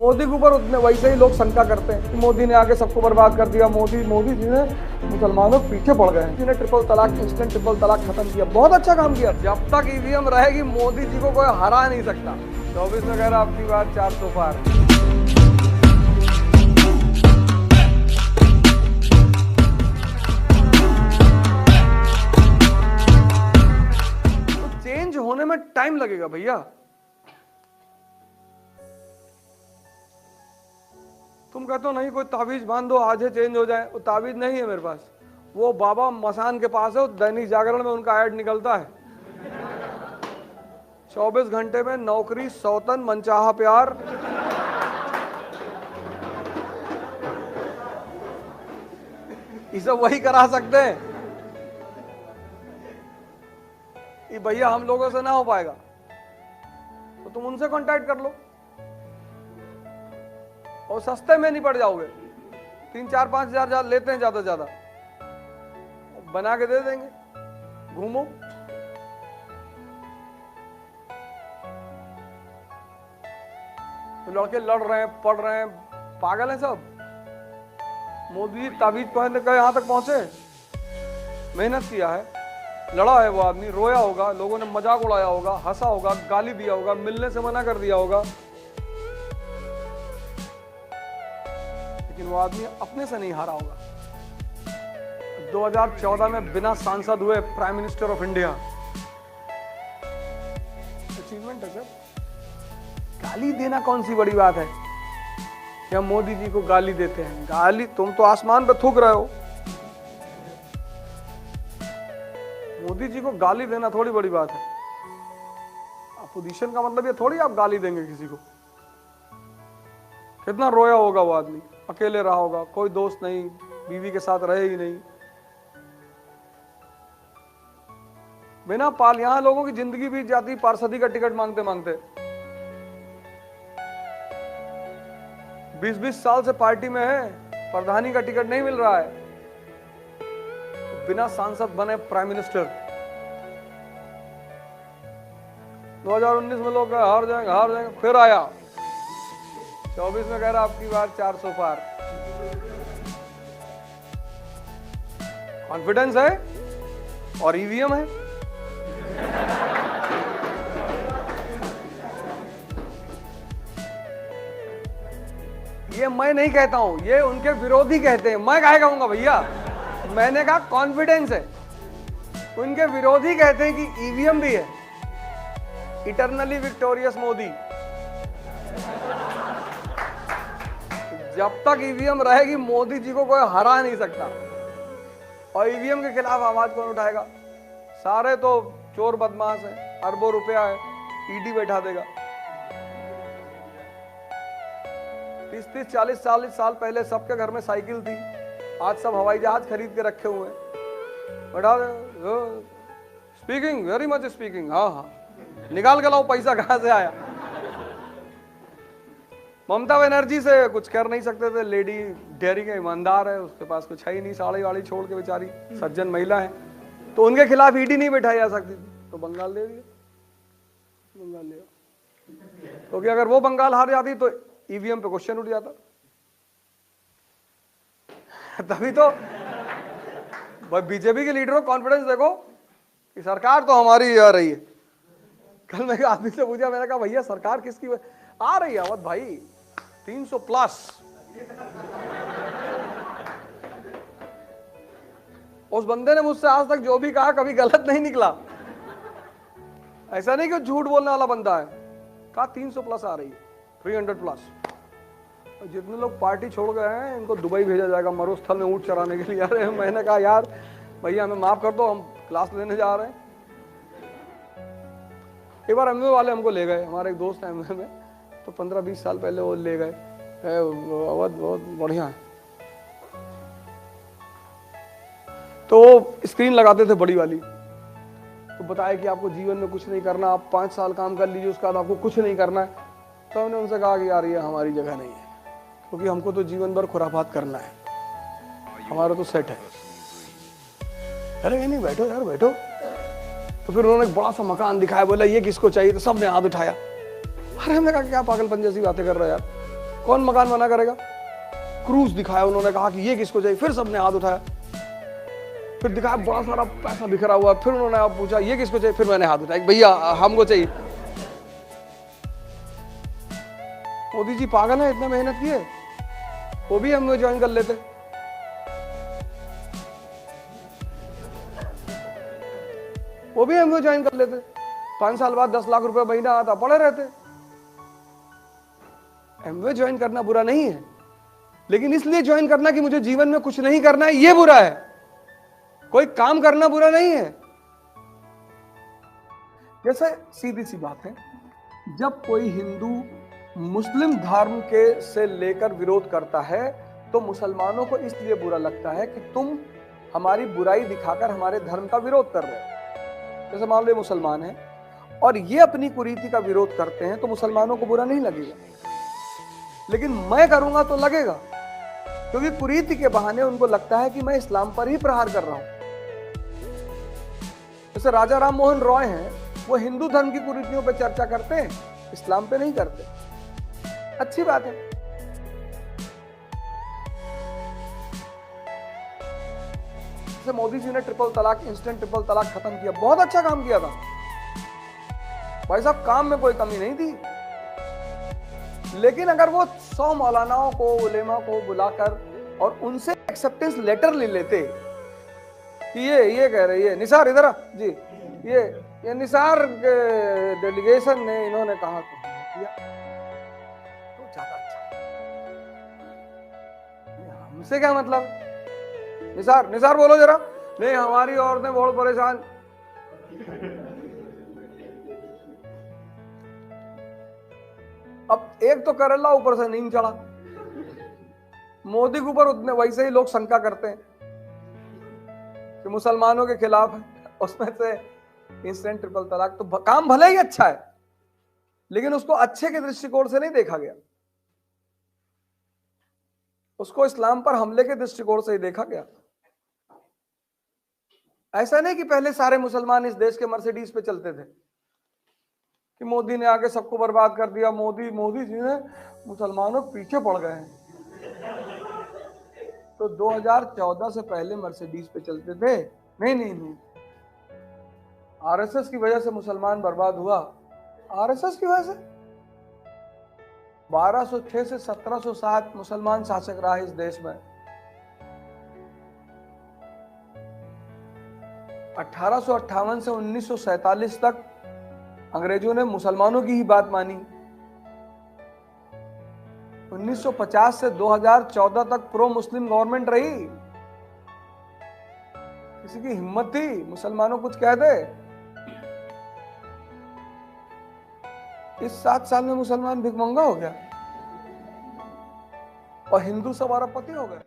मोदी के ऊपर उतने वैसे ही लोग शंका करते हैं कि मोदी ने आके सबको बर्बाद कर दिया। मोदी जी ने मुसलमानों के पीछे पड़ गए हैं, जिन्हें ट्रिपल तलाक, इंस्टेंट ट्रिपल तलाक खत्म किया, बहुत अच्छा काम किया। जब तक ईवीएम रहेगी मोदी जी को कोई हरा नहीं सकता। 24 में कह रहा आपकी बात 400 पार। तो चेंज होने में टाइम लगेगा भैया। तुम कहते हो नहीं कोई ताबीज बांध दो आज है चेंज हो जाए, वो ताबीज नहीं है मेरे पास। वो बाबा मसान के पास है, दैनिक जागरण में उनका ऐड निकलता है। 24 घंटे में नौकरी, सौतन, मनचाहा प्यार। ये सब वही करा सकते हैं। ये भैया हम लोगों से ना हो पाएगा, तो तुम उनसे कांटेक्ट कर लो और सस्ते में नहीं पड़ जाओगे। 3-4-5 हजार लेते हैं ज्यादा से ज्यादा, बना के दे देंगे। घूमो। तो लड़के लड़ रहे हैं, पढ़ रहे हैं, पागल हैं सब। मोदी ताबीज पहनने का यहां तक पहुंचे, मेहनत किया है, लड़ा है वो आदमी, रोया होगा, लोगों ने मजाक उड़ाया होगा, हंसा होगा, गाली दिया होगा, मिलने से मना कर दिया होगा, लेकिन वो आदमी अपने से नहीं हारा होगा। 2014 में बिना सांसद हुए prime minister of India, achievement है सर। गाली देना कौन सी बड़ी बात है कि हम मोदी जी को गाली देते हैं? गाली, तुम तो आसमान पे थूक रहे हो। मोदी जी को गाली देना थोड़ी बड़ी बात है। अपोजिशन का मतलब ये थोड़ी आप गाली देंगे किसी को। कितना रोया होगा वो आदमी, अकेले रहा होगा, कोई दोस्त नहीं, बीवी के साथ रहे ही नहीं। बिना पाल यहां लोगों की जिंदगी बीत जाती पार्षदी का टिकट मांगते मांगते। 20-20 साल से पार्टी में है, प्रधानी का टिकट नहीं मिल रहा है, बिना सांसद बने प्राइम मिनिस्टर। 2019 में लोग हार जाएंगे, फिर आया। 24 में कह रहा आपकी बात 400 पार। कॉन्फिडेंस है और ईवीएम है। ये मैं नहीं कहता हूं, ये उनके विरोधी कहते हैं। मैं काहे कहूंगा भैया? मैंने कहा कॉन्फिडेंस है। उनके विरोधी कहते हैं कि ईवीएम भी है। Eternally victorious Modi. जब तक ईवीएम रहेगी मोदी जी को कोई हरा नहीं सकता। और ईवीएम के खिलाफ आवाज कौन उठाएगा? सारे तो चोर बदमाश हैं, अरबों रुपया है, ईडी बैठा देगा। 30-40 साल पहले सबके घर में साइकिल थी, आज सब हवाई जहाज खरीद के रखे हुए हैं। बैठा दे, स्पीकिंग वेरी मच स्पीकिंग, हाँ हाँ, निकाल के लाओ पैसा कहां से आया। ममता बनर्जी से कुछ कर नहीं सकते थे, लेडी डेयरी के ईमानदार है, उसके पास कुछ है ही नहीं, साड़ी वाड़ी छोड़ के बेचारी सज्जन महिला है, तो उनके खिलाफ ईडी नहीं बैठाई जा सकती थी, तो बंगाल दे दिया। बंगाल ले, क्योंकि अगर वो बंगाल हार जाती तो ईवीएम पे क्वेश्चन उठ जाता। तभी तो भाई बीजेपी के लीडरों कॉन्फिडेंस देखो कि सरकार तो हमारी आ रही है। कल मैं आदमी से पूछा, मैंने कहा भैया सरकार किसकी आ रही है? अवध भाई 300+। उस बंदे ने मुझसे आज तक जो भी कहा कभी गलत नहीं निकला। ऐसा नहीं कि झूठ बोलने वाला बंदा है। कहा 300+ आ रही है, 300+। और जितने लोग पार्टी छोड़ गए हैं इनको दुबई भेजा जाएगा मरुस्थल में ऊंट चराने के लिए। अरे मैंने कहा यार भैया हमें माफ कर दो, हम क्लास लेने जा रहे हैं। एक बार एमवे वाले हमको ले गए, हमारे एक दोस्त है एमवे में, तो 15-20 साल पहले वो ले गए। बहुत बढ़िया है। तो स्क्रीन लगाते थे बड़ी वाली, तो बताया कि आपको जीवन में कुछ नहीं करना, आप 5 साल काम कर लीजिए, उसके बाद आपको कुछ नहीं करना है। तो हमने उनसे कहा कि यार ये हमारी जगह नहीं है, क्योंकि हमको तो जीवन भर खुराफात करना है, हमारा तो सेट है। अरे नहीं बैठो यार बैठो। तो फिर उन्होंने एक बड़ा सा मकान दिखाया, बोला ये किसको चाहिए, तो सबने हाथ उठाया। अरे हमने कहा क्या पागलपन जैसी बातें कर रहे हो यार, कौन मकान बना करेगा? क्रूज दिखाया उन्होंने, कहा कि ये किसको चाहिए, फिर सबने हाथ उठाया, फिर दिखाया बड़ा सारा पैसा बिखरा हुआ, फिर उन्होंने आप पूछा ये किसको चाहिए, फिर मैंने हाथ उठाया भैया हमको चाहिए। मोदी जी पागल है, इतना मेहनत किए, वो भी हम ज्वाइन कर लेते। वो भी हम ज्वाइन कर लेते, 5 साल बाद 10 लाख रुपए महीना आता, पड़े रहते। एमवे ज्वाइन करना बुरा नहीं है, लेकिन इसलिए ज्वाइन करना कि मुझे जीवन में कुछ नहीं करना है, ये बुरा है। कोई काम करना बुरा नहीं है। जैसे सीधी सी बात है, जब कोई हिंदू मुस्लिम धर्म के से लेकर विरोध करता है तो मुसलमानों को इसलिए बुरा लगता है कि तुम हमारी बुराई दिखाकर हमारे धर्म का विरोध कर रहे हो। जैसे मान लो मुसलमान है और ये अपनी कुरीति का विरोध करते हैं तो मुसलमानों को बुरा नहीं लगेगा, लेकिन मैं करूंगा तो लगेगा, क्योंकि कुरीति के बहाने उनको लगता है कि मैं इस्लाम पर ही प्रहार कर रहा हूं। जैसे राजा राम मोहन रॉय हैं, वो हिंदू धर्म की कुरीतियों पर चर्चा करते हैं, इस्लाम पे नहीं करते। अच्छी बात है। जैसे मोदी जी ने ट्रिपल तलाक, इंस्टेंट ट्रिपल तलाक खत्म किया, बहुत अच्छा काम किया था भाई साहब, काम में कोई कमी नहीं थी। लेकिन अगर वो 100 मौलानाओं को, उलेमा को बुलाकर और उनसे एक्सेप्टेंस लेटर ले लेते कि ये कह रही है निसार इधर जी, ये निसार डेलीगेशन ने इन्होंने कहा तो किया तो ज्यादा अच्छा। हमसे क्या मतलब? निसार बोलो जरा। नहीं, हमारी औरतें बहुत परेशान। अब एक तो करेला ऊपर से नींद चढ़ा, मोदी के ऊपर उतने वैसे ही लोग शंका करते हैं कि मुसलमानों के खिलाफ है, उसमें से इंस्टेंट ट्रिपल तलाक। तो काम भले ही अच्छा है, लेकिन उसको अच्छे के दृष्टिकोण से नहीं देखा गया, उसको इस्लाम पर हमले के दृष्टिकोण से ही देखा गया। ऐसा नहीं कि पहले सारे मुसलमान इस देश के मर्सिडीज पे चलते थे कि मोदी ने आके सबको बर्बाद कर दिया, मोदी जी ने मुसलमानों पीछे पड़ गए हैं। तो 2014 से पहले मर्सिडीज पे चलते थे। नहीं, आरएसएस की वजह से मुसलमान बर्बाद हुआ। आरएसएस की वजह से 1206 से 1707 मुसलमान शासक रहा इस देश में। 1858 से 1947 तक अंग्रेजों ने मुसलमानों की ही बात मानी। 1950 से 2014 तक प्रो मुस्लिम गवर्नमेंट रही। किसी की हिम्मत थी मुसलमानों कुछ कह दे? इस 7 साल में मुसलमान भिखमंगा हो गया और हिंदू सब अरबपति हो गए।